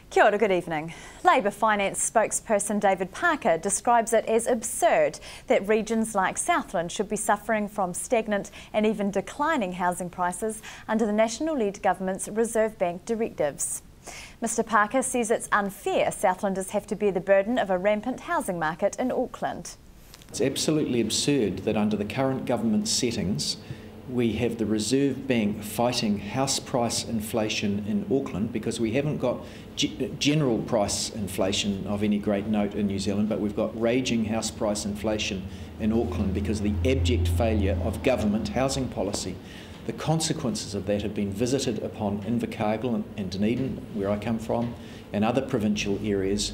Kia ora, good evening. Labour finance spokesperson David Parker describes it as absurd that regions like Southland should be suffering from stagnant and even declining housing prices under the National-led government's Reserve Bank directives. Mr Parker says it's unfair Southlanders have to bear the burden of a rampant housing market in Auckland. It's absolutely absurd that under the current government settings we have the Reserve Bank fighting house price inflation in Auckland, because we haven't got general price inflation of any great note in New Zealand, but we've got raging house price inflation in Auckland because of the abject failure of government housing policy. The consequences of that have been visited upon Invercargill and Dunedin, where I come from, and other provincial areas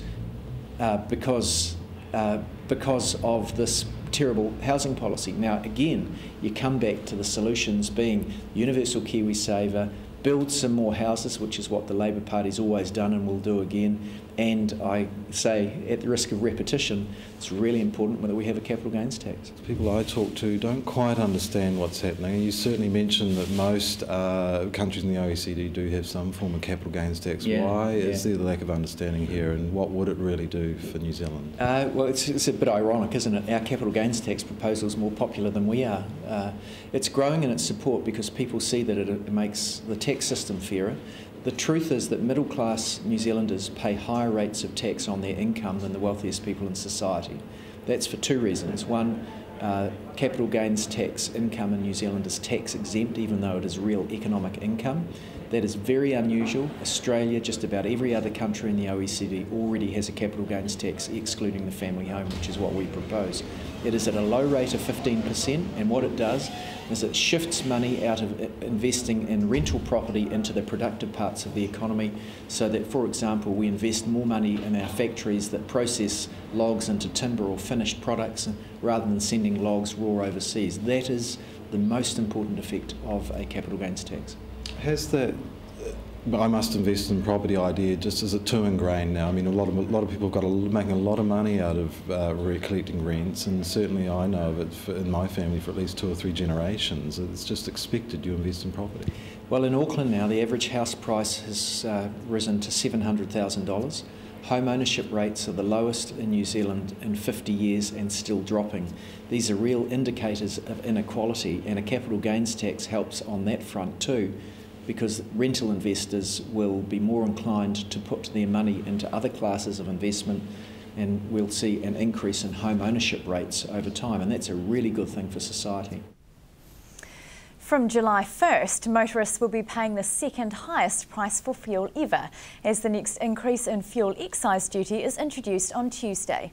because of this terrible housing policy. Now again, you come back to the solutions being universal KiwiSaver, build some more houses, which is what the Labour Party's always done and will do again, and I say, at the risk of repetition, it's really important that we have a capital gains tax. People I talk to don't quite understand what's happening. You certainly mentioned that most countries in the OECD do have some form of capital gains tax. Yeah, Why is there the lack of understanding here, and what would it really do for New Zealand? Well, it's a bit ironic, isn't it? Our capital gains tax proposal is more popular than we are. It's growing in its support because people see that it makes the tax system fairer. The truth is that middle-class New Zealanders pay higher rates of tax on their income than the wealthiest people in society. That's for two reasons. One, capital gains tax income in New Zealand is tax exempt, even though it is real economic income. That is very unusual. Australia, just about every other country in the OECD, already has a capital gains tax excluding the family home, which is what we propose. It is at a low rate of 15%, and what it does is it shifts money out of investing in rental property into the productive parts of the economy, so that, for example, we invest more money in our factories that process logs into timber or finished products rather than sending logs raw overseas. That is the most important effect of a capital gains tax. Has that I must invest in property idea, just is it too ingrained now? I mean, a lot of people have got making a lot of money out of collecting rents, and certainly I know of it in my family for at least 2 or 3 generations. It's just expected you invest in property. Well, in Auckland now, the average house price has risen to $700,000. Home ownership rates are the lowest in New Zealand in 50 years and still dropping. These are real indicators of inequality, and a capital gains tax helps on that front too, because rental investors will be more inclined to put their money into other classes of investment, and we'll see an increase in home ownership rates over time, and that's a really good thing for society. From July 1st, motorists will be paying the second highest price for fuel ever, as the next increase in fuel excise duty is introduced on Tuesday.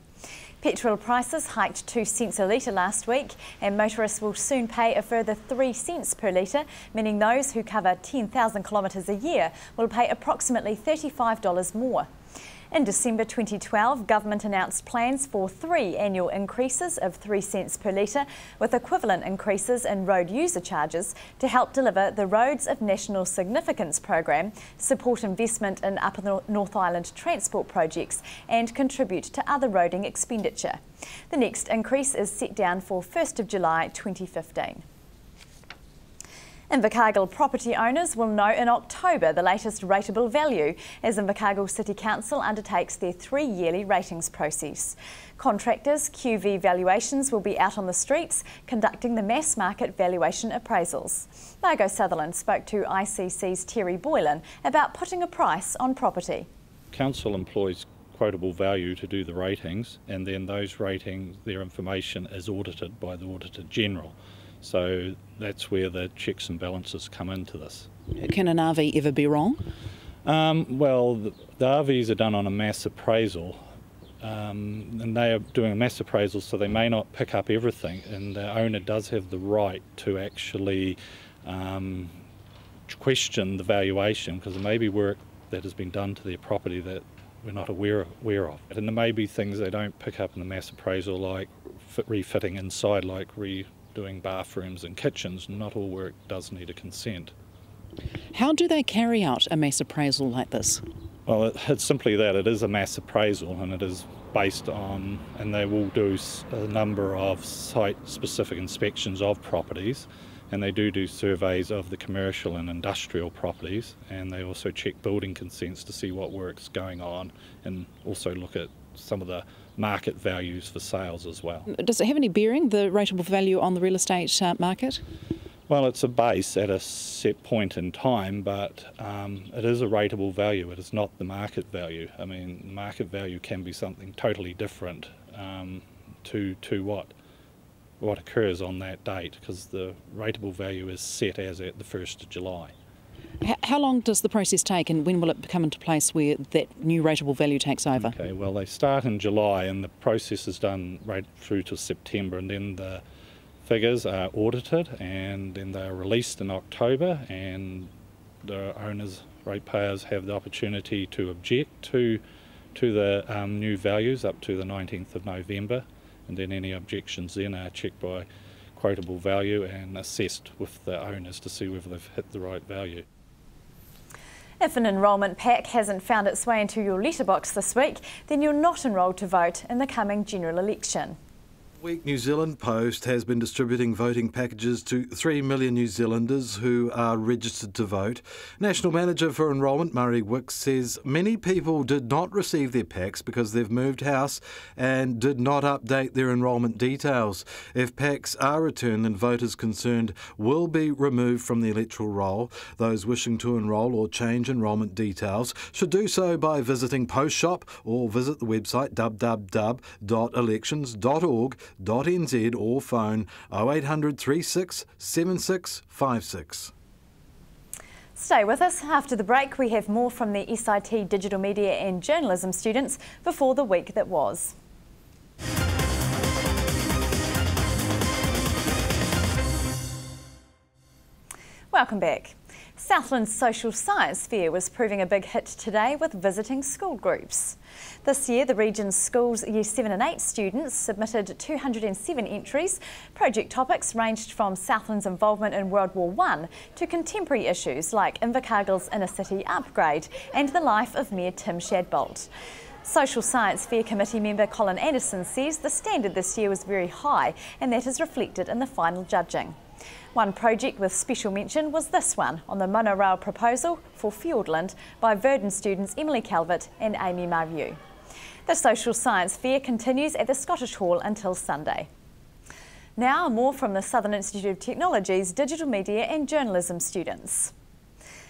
Petrol prices hiked 2 cents a litre last week, and motorists will soon pay a further 3 cents per litre, meaning those who cover 10,000 kilometres a year will pay approximately $35 more. In December 2012, government announced plans for 3 annual increases of 3 cents per litre, with equivalent increases in road user charges to help deliver the Roads of National Significance programme, support investment in Upper North Island transport projects and contribute to other roading expenditure. The next increase is set down for 1st of July 2015. Invercargill property owners will know in October the latest rateable value as Invercargill City Council undertakes their 3-yearly ratings process. Contractors QV Valuations will be out on the streets conducting the mass market valuation appraisals. Margot Southland spoke to ICC's Terry Boylan about putting a price on property. Council employs quotable value to do the ratings, and then those ratings, their information is audited by the Auditor General. So that's where the checks and balances come into this. Can an RV ever be wrong? Well, the RVs are done on a mass appraisal, and they are doing a mass appraisal, so they may not pick up everything, and the owner does have the right to actually question the valuation, because there may be work that has been done to their property that we're not aware of. And there may be things they don't pick up in the mass appraisal, like refitting inside, like doing bathrooms and kitchens. Not all work does need a consent. How do they carry out a mass appraisal like this? Well, it's simply that it is a mass appraisal, and it is based on, and they will do a number of site-specific inspections of properties, and they do surveys of the commercial and industrial properties, and they also check building consents to see what work's going on, and also look at some of the market values for sales as well. Does it have any bearing, the rateable value, on the real estate market? Well, it's a base at a set point in time, but it is a rateable value. It is not the market value. I mean, market value can be something totally different to what occurs on that date, because the rateable value is set as at the 1st of July. How long does the process take, and when will it come into place where that new rateable value takes over? Okay, well, they start in July, and the process is done right through to September, and then the figures are audited, and then they are released in October, and the owners, ratepayers, have the opportunity to object to the new values up to the 19th of November, and then any objections then are checked by quotable value and assessed with the owners to see whether they've hit the right value. If an enrolment pack hasn't found its way into your letterbox this week, then you're not enrolled to vote in the coming general election. Week New Zealand Post has been distributing voting packages to 3 million New Zealanders who are registered to vote. National Manager for Enrolment Murray Wicks says many people did not receive their packs because they've moved house and did not update their enrolment details. If packs are returned, then voters concerned will be removed from the electoral roll. Those wishing to enrol or change enrolment details should do so by visiting Post Shop or visit the website www.elections.org.nz or phone 0800 36 76 56. Stay with us. After the break, we have more from the SIT Digital Media and Journalism students before the week that was. Welcome back. Southland's Social Science Fair was proving a big hit today with visiting school groups. This year, the region's schools' Year 7 and 8 students submitted 207 entries. Project topics ranged from Southland's involvement in World War I to contemporary issues like Invercargill's inner city upgrade and the life of Mayor Tim Shadbolt. Social Science Fair Committee member Colin Anderson says the standard this year was very high, and that is reflected in the final judging. One project with special mention was this one on the monorail proposal for Fiordland by Verdon students Emily Calvert and Amy Mariu. The Social Science Fair continues at the Scottish Hall until Sunday. Now more from the Southern Institute of Technology's Digital Media and Journalism students.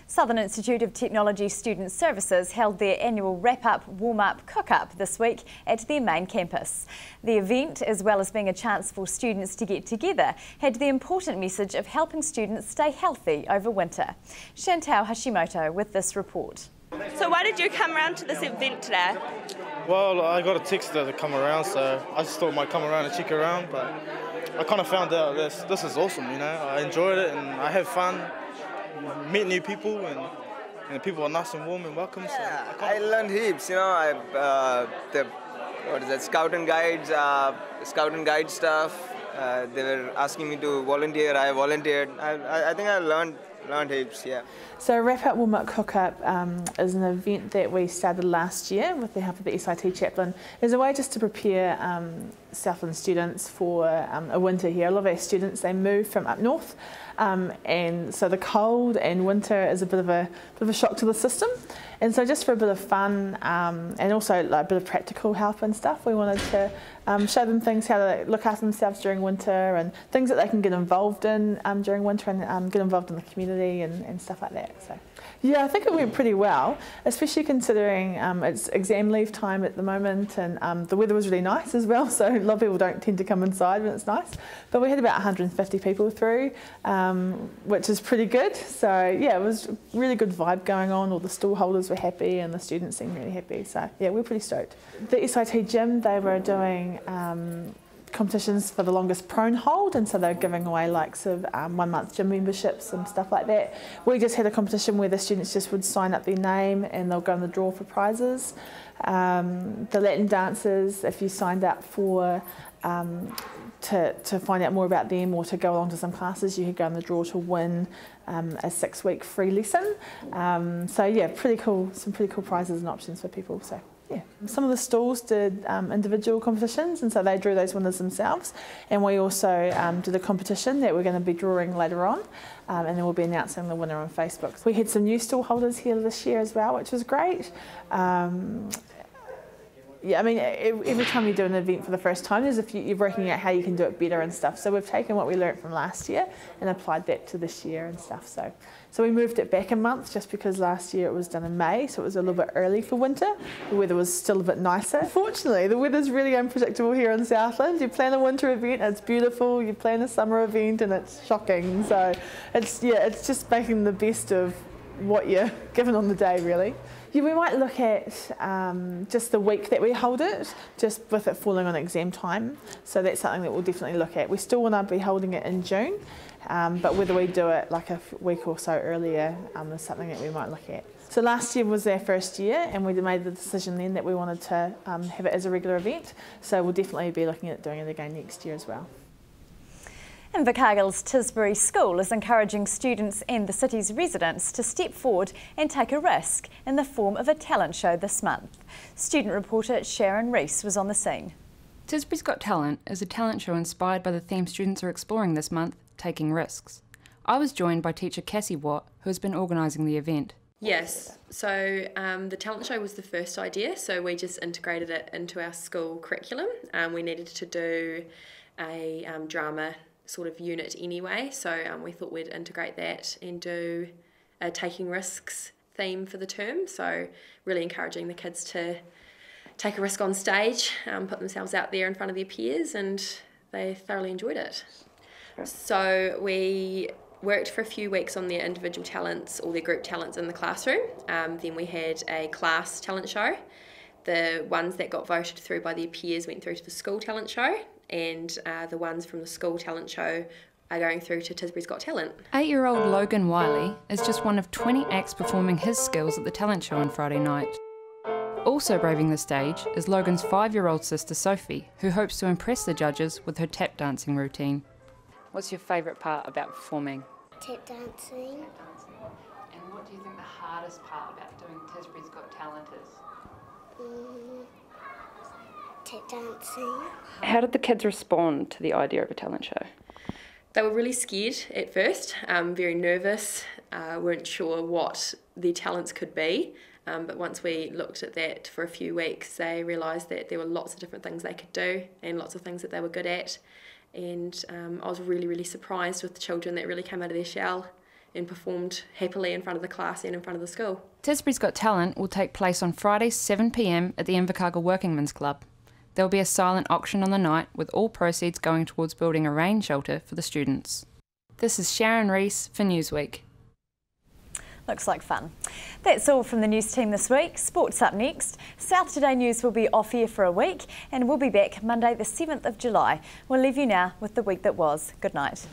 Southern Institute of Technology Student Services held their annual wrap-up, warm-up, cook-up this week at their main campus. The event, as well as being a chance for students to get together, had the important message of helping students stay healthy over winter. Chantal Hashimoto with this report. So why did you come around to this event today? Well, I got a text to come around, so I just thought I might come around and check around, but I kind of found out this is awesome, you know. I enjoyed it and I have fun. Meet new people, and the people are nice and warm and welcome. Yeah, so I learned heaps. You know, Scout and guide stuff. They were asking me to volunteer. I volunteered. I think I learned heaps. Yeah. So Wrap Up Warm Up Cook Up is an event that we started last year with the help of the SIT chaplain. It's a way just to prepare Southland students for a winter here. A lot of our students, they move from up north, and so the cold and winter is a bit of a shock to the system. And so just for a bit of fun and also like a bit of practical help and stuff, we wanted to show them things how to look after themselves during winter and things that they can get involved in during winter and get involved in the community and stuff like that. So yeah, I think it went pretty well, especially considering it's exam leave time at the moment, and the weather was really nice as well, so a lot of people don't tend to come inside when it's nice. But we had about 150 people through, which is pretty good. So yeah, it was a really good vibe going on. All the stall holders were happy and the students seemed really happy. So yeah, we're pretty stoked. The SIT gym, they were doing competitions for the longest prone hold, and so they're giving away likes of 1 month gym memberships and stuff like that. We just had a competition where the students just would sign up their name and they'll go in the draw for prizes. The Latin dancers, if you signed up for to find out more about them or to go along to some classes, you could go in the draw to win a 6-week free lesson. So yeah, pretty cool, some pretty cool prizes and options for people. So Yeah, some of the stalls did individual competitions, and so they drew those winners themselves. And we also did a competition that we're going to be drawing later on, and then we'll be announcing the winner on Facebook. We had some new stall holders here this year as well, which was great. Yeah, I mean, every time you do an event for the first time, you're working out how you can do it better and stuff. So we've taken what we learnt from last year and applied that to this year and stuff. So we moved it back a month just because last year it was done in May, so it was a little bit early for winter. The weather was still a bit nicer. Fortunately, the weather's really unpredictable here in Southland. You plan a winter event, it's beautiful. You plan a summer event, and it's shocking. So it's just making the best of what you're given on the day, really. Yeah, we might look at just the week that we hold it, just with it falling on exam time. So that's something that we'll definitely look at. We still want to be holding it in June, but whether we do it like a week or so earlier is something that we might look at. So last year was our first year, and we made the decision then that we wanted to have it as a regular event. So we'll definitely be looking at doing it again next year as well. Invercargill's Tisbury School is encouraging students and the city's residents to step forward and take a risk in the form of a talent show this month. Student reporter Sharon Rees was on the scene. Tisbury's Got Talent is a talent show inspired by the theme students are exploring this month, taking risks. I was joined by teacher Cassie Watt, who has been organising the event. Yes, so the talent show was the first idea, so we just integrated it into our school curriculum. We needed to do a drama sort of unit anyway, so we thought we'd integrate that and do a taking risks theme for the term, so really encouraging the kids to take a risk on stage, put themselves out there in front of their peers, and they thoroughly enjoyed it. So we worked for a few weeks on their individual talents or their group talents in the classroom. Then we had a class talent show. The ones that got voted through by their peers went through to the school talent show, and the ones from the school talent show are going through to Tisbury's Got Talent. 8-year-old Logan Wiley is just one of 20 acts performing his skills at the talent show on Friday night. Also braving the stage is Logan's 5-year-old sister Sophie, who hopes to impress the judges with her tap dancing routine. What's your favourite part about performing? Tap dancing. And what do you think the hardest part about doing Tisbury's Got Talent is? Tap dancing. How did the kids respond to the idea of a talent show? They were really scared at first, very nervous, weren't sure what their talents could be, but once we looked at that for a few weeks, they realised that there were lots of different things they could do and lots of things that they were good at, and I was really, really surprised with the children that really came out of their shell and performed happily in front of the class and in front of the school. Tisbury's Got Talent will take place on Friday 7 p.m. at the Invercargill Workingmen's Club. There will be a silent auction on the night, with all proceeds going towards building a rain shelter for the students. This is Sharon Rees for Newsweek. Looks like fun. That's all from the news team this week. Sports up next. South Today News will be off air for a week, and we'll be back Monday the 7th of July. We'll leave you now with the week that was. Good night.